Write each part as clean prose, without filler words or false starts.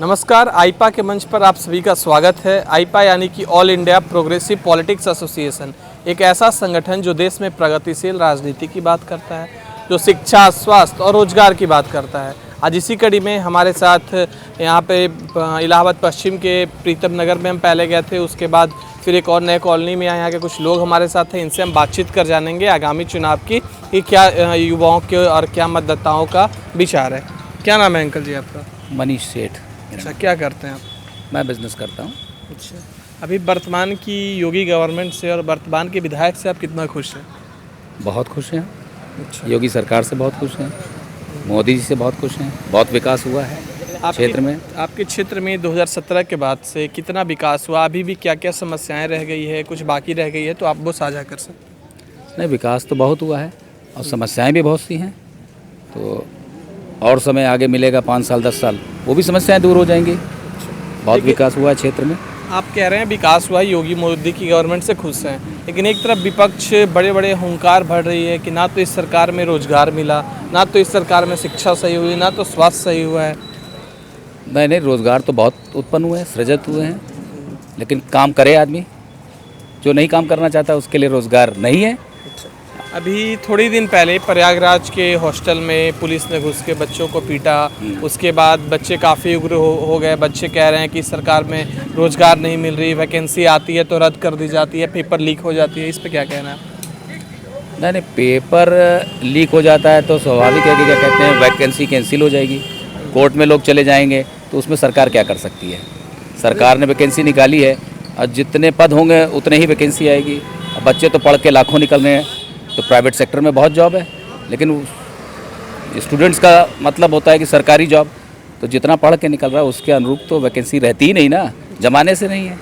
नमस्कार, आईपा के मंच पर आप सभी का स्वागत है। आईपा यानी कि all India progressive politics association एक ऐसा संगठन जो देश में प्रगतिशील राजनीति की बात करता है, जो शिक्षा, स्वास्थ्य और रोजगार की बात करता है। आज इसी कड़ी में हमारे साथ यहाँ पे इलाहाबाद पश्चिम के प्रीतम नगर में हम पहले गए थे, उसके बाद फिर एक और नए कॉलोनी में यहाँ के कुछ लोग हमारे साथ हैं। इनसे हम बातचीत कर जानेंगे आगामी चुनाव की कि क्या युवाओं के और क्या मतदाताओं का विचार है। क्या नाम है अंकल जी आपका? मनीष सेठ। अच्छा, क्या करते हैं आप? मैं बिज़नेस करता हूँ। अच्छा, अभी वर्तमान की योगी गवर्नमेंट से और वर्तमान के विधायक से आप कितना खुश हैं? बहुत खुश हैं। अच्छा, योगी सरकार से बहुत खुश हैं, मोदी जी से बहुत खुश हैं। बहुत विकास हुआ है क्षेत्र में। आपके क्षेत्र में 2017 के बाद से कितना विकास हुआ? अभी भी क्या क्या समस्याएं रह गई है, कुछ बाकी रह गई है तो आप वो साझा कर सकते हैं। नहीं, विकास तो बहुत हुआ है और समस्याएं भी बहुत सी हैं। तो और समय आगे मिलेगा, 5 साल 10 साल, वो भी समस्याएं दूर हो जाएंगी। बहुत विकास हुआ है क्षेत्र में। आप कह रहे हैं विकास हुआ, योगी मोदी की गवर्नमेंट से खुश हैं, लेकिन एक तरफ विपक्ष बड़े बड़े हुंकार भर रही है कि ना तो इस सरकार में रोजगार मिला, ना तो इस सरकार में शिक्षा सही हुई, ना तो स्वास्थ्य सही हुआ है। नहीं, रोज़गार तो बहुत उत्पन्न हुए हैं, सृजित हुए हैं, लेकिन काम करे आदमी। जो नहीं काम करना चाहता उसके लिए रोज़गार नहीं है। अभी थोड़ी दिन पहले प्रयागराज के हॉस्टल में पुलिस ने घुस के बच्चों को पीटा, उसके बाद बच्चे काफ़ी उग्र हो गए। बच्चे कह रहे हैं कि सरकार में रोज़गार नहीं मिल रही, वैकेंसी आती है तो रद्द कर दी जाती है, पेपर लीक हो जाती है। इस पे क्या कहना है? नहीं, पेपर लीक हो जाता है तो स्वाभाविक है कि क्या कहते हैं, वैकेंसी कैंसिल हो जाएगी, कोर्ट में लोग चले जाएंगे, तो उसमें सरकार क्या कर सकती है? सरकार ने वैकेंसी निकाली है और जितने पद होंगे उतने ही वैकेंसी आएगी। अब बच्चे तो पढ़ के लाखों निकल रहे हैं, तो प्राइवेट सेक्टर में बहुत जॉब है, लेकिन स्टूडेंट्स का मतलब होता है कि सरकारी जॉब, तो जितना पढ़ के निकल रहा है उसके अनुरूप तो वैकेंसी रहती ही नहीं ना, जमाने से नहीं है।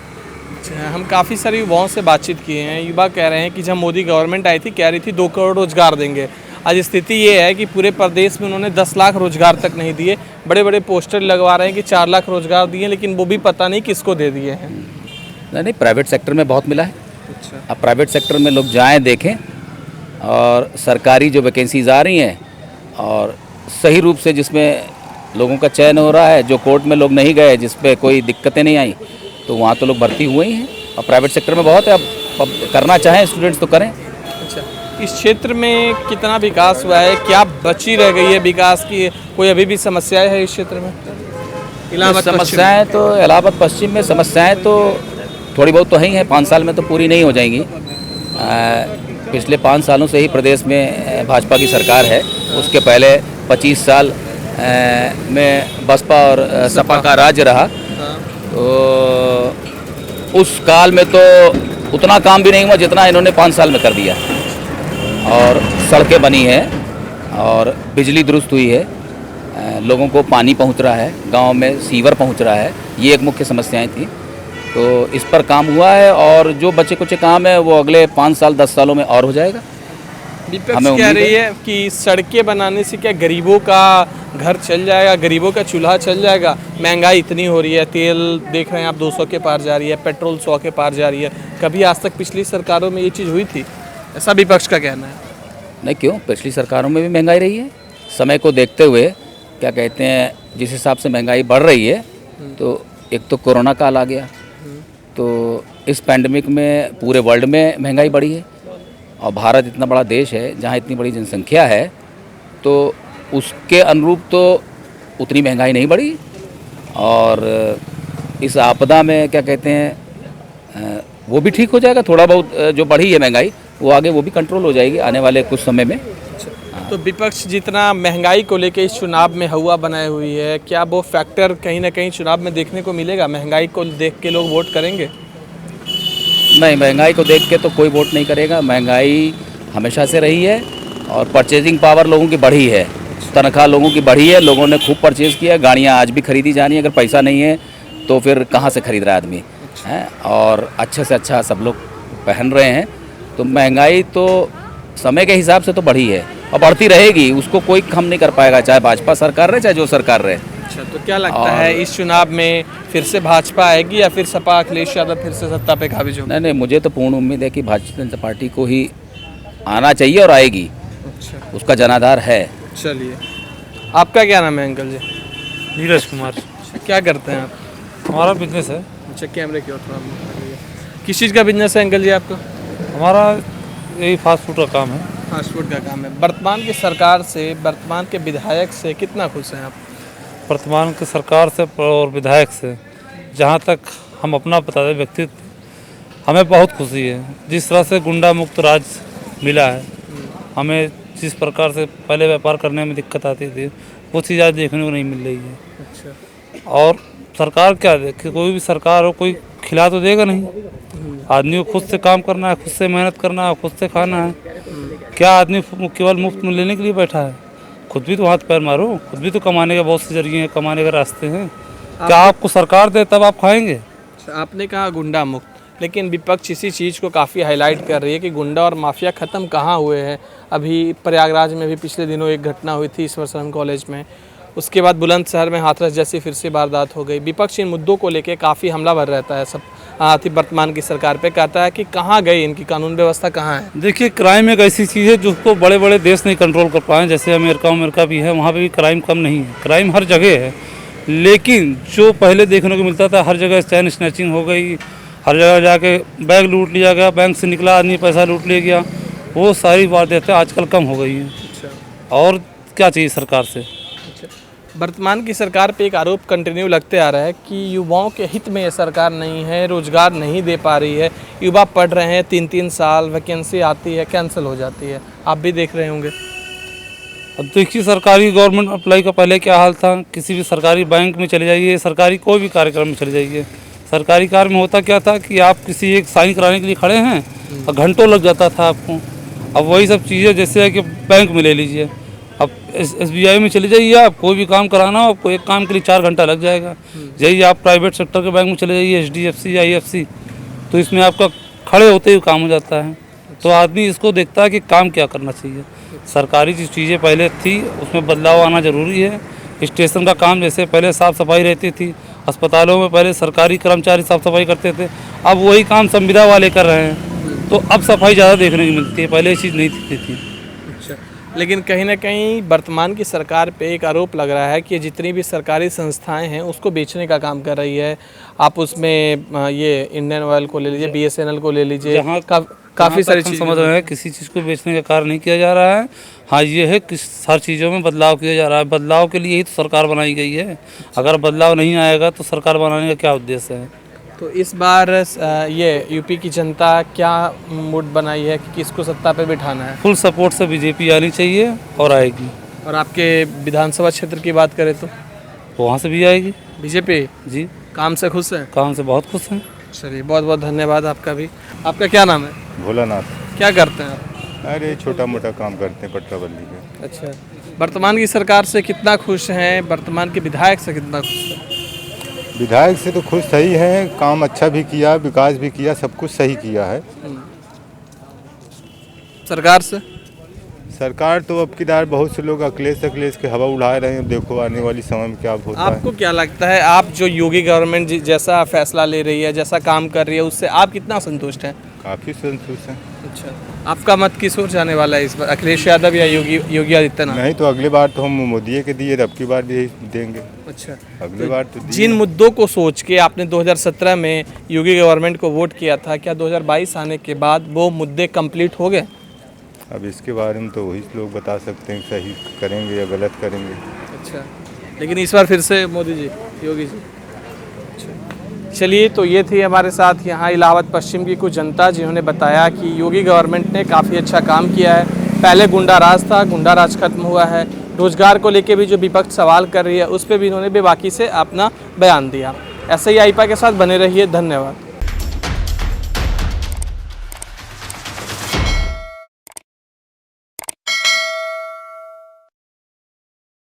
हम काफ़ी सारे युवाओं से बातचीत किए हैं। युवा कह रहे हैं कि जब मोदी गवर्नमेंट आई थी, कह रही थी 2 करोड़ रोजगार देंगे। आज स्थिति ये है कि पूरे प्रदेश में उन्होंने 10 लाख रोजगार तक नहीं दिए। बड़े बड़े पोस्टर लगवा रहे हैं कि 4 लाख रोजगार दिए, लेकिन वो भी पता नहीं किसको दे दिए हैं। नहीं, प्राइवेट सेक्टर में बहुत मिला है। अच्छा, अब प्राइवेट सेक्टर में लोग जाएँ, देखें, और सरकारी जो वैकेंसीज आ रही हैं और सही रूप से जिसमें लोगों का चयन हो रहा है, जो कोर्ट में लोग नहीं गए, जिस पे कोई दिक्कतें नहीं आई, तो वहाँ तो लोग भर्ती हुए ही हैं। और प्राइवेट सेक्टर में बहुत है। अब करना चाहें स्टूडेंट्स तो करें। अच्छा, इस क्षेत्र में कितना विकास हुआ है? क्या बची रह गई है विकास की? कोई अभी भी समस्याएं है इस क्षेत्र में? समस्याएँ तो इलाहाबाद पश्चिम में समस्याएँ तो थोड़ी बहुत तो ही हैं, 5 साल में तो पूरी नहीं हो जाएंगी। पिछले 5 सालों से ही प्रदेश में भाजपा की सरकार है। उसके पहले 25 साल में बसपा और सपा का राज्य रहा। तो उस काल में तो उतना काम भी नहीं हुआ जितना इन्होंने 5 साल में कर दिया। और सड़कें बनी हैं और बिजली दुरुस्त हुई है, लोगों को पानी पहुंच रहा है, गांव में सीवर पहुंच रहा है। ये एक मुख्य समस्याएं थी, तो इस पर काम हुआ है और जो बचे कुछ काम है वो अगले 5 साल 10 सालों में और हो जाएगा। विपक्ष कह रही है कि सड़कें बनाने से क्या गरीबों का घर चल जाएगा, गरीबों का चूल्हा चल जाएगा? महंगाई इतनी हो रही है, तेल देख रहे हैं आप 200 के पार जा रही है, पेट्रोल 100 के पार जा रही है। कभी आज तक पिछली सरकारों में ये चीज़ हुई थी? ऐसा विपक्ष का कहना है। नहीं, क्यों, पिछली सरकारों में भी महंगाई रही है। समय को देखते हुए क्या कहते हैं, जिस हिसाब से महंगाई बढ़ रही है, तो एक तो कोरोना काल आ गया, तो इस पैंडेमिक में पूरे वर्ल्ड में महंगाई बढ़ी है। और भारत इतना बड़ा देश है जहाँ इतनी बड़ी जनसंख्या है, तो उसके अनुरूप तो उतनी महंगाई नहीं बढ़ी। और इस आपदा में क्या कहते हैं, वो भी ठीक हो जाएगा। थोड़ा बहुत जो बढ़ी है महंगाई, वो आगे वो भी कंट्रोल हो जाएगी आने वाले कुछ समय में। तो विपक्ष जितना महंगाई को लेकर इस चुनाव में हवा बनाए हुई है, क्या वो फैक्टर कहीं ना कहीं चुनाव में देखने को मिलेगा? महंगाई को देख के लोग वोट करेंगे? नहीं, महंगाई को देख के तो कोई वोट नहीं करेगा। महंगाई हमेशा से रही है और परचेजिंग पावर लोगों की बढ़ी है, तनख्वाह लोगों की बढ़ी है, लोगों ने खूब परचेज़ किया। गाड़ियाँ आज भी खरीदी जा रही हैं। अगर पैसा नहीं है तो फिर कहाँ से खरीद रहा है आदमी, है? और अच्छे से अच्छा सब लोग पहन रहे हैं। तो महंगाई तो समय के हिसाब से तो बढ़ी है और बढ़ती रहेगी, उसको कोई कम नहीं कर पाएगा, चाहे भाजपा सरकार रहे चाहे जो सरकार रहे। अच्छा, तो क्या लगता है इस चुनाव में फिर से भाजपा आएगी या फिर सपा अखिलेश यादव फिर से सत्ता पे काबिज होगा? नहीं, मुझे तो पूर्ण उम्मीद है कि भारतीय जनता पार्टी को ही आना चाहिए और आएगी। अच्छा, उसका जनाधार है। चलिए, आपका क्या नाम है अंकल जी? नीरज कुमार। क्या करते हैं आप? हमारा बिजनेस है। अच्छा, कैमरे की ओर थोड़ा मुंह करिए। किस चीज़ का बिजनेस है अंकल जी आपका? हमारा यही फास्ट फूड का काम है। फास्ट फूड का काम है। वर्तमान की सरकार से, वर्तमान के विधायक से कितना खुश हैं आप? वर्तमान की सरकार से और विधायक से जहाँ तक हम अपना बता दें व्यक्तित्व, हमें बहुत खुशी है। जिस तरह से गुंडा मुक्त राज मिला है, हमें जिस प्रकार से पहले व्यापार करने में दिक्कत आती थी वो चीज़ आज देखने को नहीं मिल रही है। अच्छा, और सरकार क्या देखे, कोई भी सरकार हो कोई खिला तो देगा नहीं। आदमी को खुद से काम करना है, खुद से मेहनत करना है, खुद से खाना है। क्या आदमी केवल मुफ्त में लेने के लिए बैठा है? खुद भी तो हाथ पैर मारो, खुद भी तो कमाने के बहुत से जरिए हैं, कमाने के रास्ते हैं। क्या आपको सरकार दे तब आप खाएंगे? अच्छा, आपने कहा गुंडा मुक्त, लेकिन विपक्ष इसी चीज़ को काफ़ी हाईलाइट कर रही है कि गुंडा और माफिया ख़त्म कहाँ हुए हैं। अभी प्रयागराज में भी पिछले दिनों एक घटना हुई थी ईश्वरसन कॉलेज में, उसके बाद बुलंदशहर में हाथरस जैसी फिर से वारदात हो गई। विपक्ष इन मुद्दों को लेकर काफ़ी हमलावर रहता है सब वर्तमान की सरकार पे, कहता है कि कहाँ गई इनकी कानून व्यवस्था, कहाँ है? देखिए, क्राइम एक ऐसी चीज़ है जिसको बड़े बड़े देश नहीं कंट्रोल कर पाए। जैसे अमेरिका भी है, वहाँ पे भी क्राइम कम नहीं है। क्राइम हर जगह है, लेकिन जो पहले देखने को मिलता था, हर जगह चैन स्नैचिंग हो गई, हर जगह जाके बैग लूट लिया गया, बैंक से निकला आदमी पैसा लूट लिया गया, वो सारी बातें आजकल कम हो गई हैं। अच्छा, और क्या चाहिए सरकार से? वर्तमान की सरकार पे एक आरोप कंटिन्यू लगते आ रहा है कि युवाओं के हित में ये सरकार नहीं है, रोजगार नहीं दे पा रही है। युवा पढ़ रहे हैं 3-3 साल, वैकेंसी आती है कैंसिल हो जाती है, आप भी देख रहे होंगे। अब देखिए, सरकारी गवर्नमेंट अप्लाई का पहले क्या हाल था। किसी भी सरकारी बैंक में चले जाइए, सरकारी कोई भी कार्यक्रम में चले जाइए, सरकारी कार्य में होता क्या था कि आप किसी एक साइन कराने के लिए खड़े हैं और घंटों लग जाता था आपको। अब वही सब चीज़ें जैसे है कि बैंक में ले लीजिए, अब SBI में चले जाइए, आप कोई भी काम कराना हो आपको एक काम के लिए 4 घंटा लग जाएगा। यही आप प्राइवेट सेक्टर के बैंक में चले जाइए, HDFC, IFC, तो इसमें आपका खड़े होते ही काम हो जाता है। तो आदमी इसको देखता है कि काम क्या करना चाहिए। सरकारी जो चीज़ें पहले थी उसमें बदलाव आना ज़रूरी है। स्टेशन का काम जैसे पहले साफ़ सफाई रहती थी, अस्पतालों में पहले सरकारी कर्मचारी साफ़ सफाई करते थे, अब वही काम संविदा वाले कर रहे हैं, तो अब सफाई ज़्यादा देखने को मिलती है, पहले ये चीज़ नहीं दिखती थी। अच्छा, लेकिन कहीं ना कहीं वर्तमान की सरकार पे एक आरोप लग रहा है कि जितनी भी सरकारी संस्थाएं हैं उसको बेचने का काम कर रही है। आप उसमें ये इंडियन ऑयल को ले लीजिए, BSNL को ले लीजिए, काफ़ी सारी चीज़ समझ रहे हैं। किसी चीज़ को बेचने का कार्य नहीं किया जा रहा है। हाँ, ये है कि हर चीज़ों में बदलाव किया जा रहा है। बदलाव के लिए ही तो सरकार बनाई गई है। अगर बदलाव नहीं आएगा तो सरकार बनाने का क्या उद्देश्य है? तो इस बार ये यूपी की जनता क्या मूड बनाई है कि किसको सत्ता पे बिठाना है? फुल सपोर्ट से BJP आनी चाहिए और आएगी। और आपके विधानसभा क्षेत्र की बात करें तो वहाँ से भी आएगी BJP। जी। काम से खुश हैं? काम से बहुत खुश हैं। चलिए, बहुत बहुत धन्यवाद आपका भी। आपका क्या नाम है? भोलानाथ। क्या करते हैं आप? अरे छोटा मोटा काम करते हैं पटरा बल्ली का। अच्छा, वर्तमान की सरकार से कितना खुश हैं? वर्तमान के विधायक से कितना खुश हैं? विधायक से तो खुश सही हैं, काम अच्छा भी किया, विकास भी किया, सब कुछ सही किया है। सरकार से? सरकार तो अब की दार बहुत से लोग अखिलेश के हवा उड़ा रहे हैं। देखो आने वाली समय में क्या होता है। आपको क्या लगता है, आप जो योगी गवर्नमेंट जैसा फैसला ले रही है, जैसा काम कर रही है, उससे आप कितना संतुष्ट हैं? काफ़ी संतुष्ट हैं। अच्छा, आपका मत किस ओर जाने वाला है इस बार, अखिलेश यादव या योगी आदित्यनाथ? नहीं तो अगली बार तो हम मोदी के दिए, अब की बार भी देंगे। अच्छा, अगली बार तो दिए। जिन मुद्दों को सोच के आपने 2017 में योगी गवर्नमेंट को वोट किया था, क्या 2022 आने के बाद वो मुद्दे कंप्लीट हो गए? अब इसके बारे में तो वही लोग बता सकते हैं, सही करेंगे या गलत करेंगे। अच्छा, लेकिन इस बार फिर से मोदी जी, योगी जी। अच्छा, चलिए, तो ये थी हमारे साथ यहाँ इलाहाबाद पश्चिम की कुछ जनता, जिन्होंने बताया कि योगी गवर्नमेंट ने काफ़ी अच्छा काम किया है। पहले गुंडा राज था, गुंडा राज खत्म हुआ है। रोजगार को लेके भी जो विपक्ष सवाल कर रही है उस पर भी इन्होंने बेबाकी से अपना बयान दिया। ऐसे ही आईपा के साथ बने रहिए। धन्यवाद।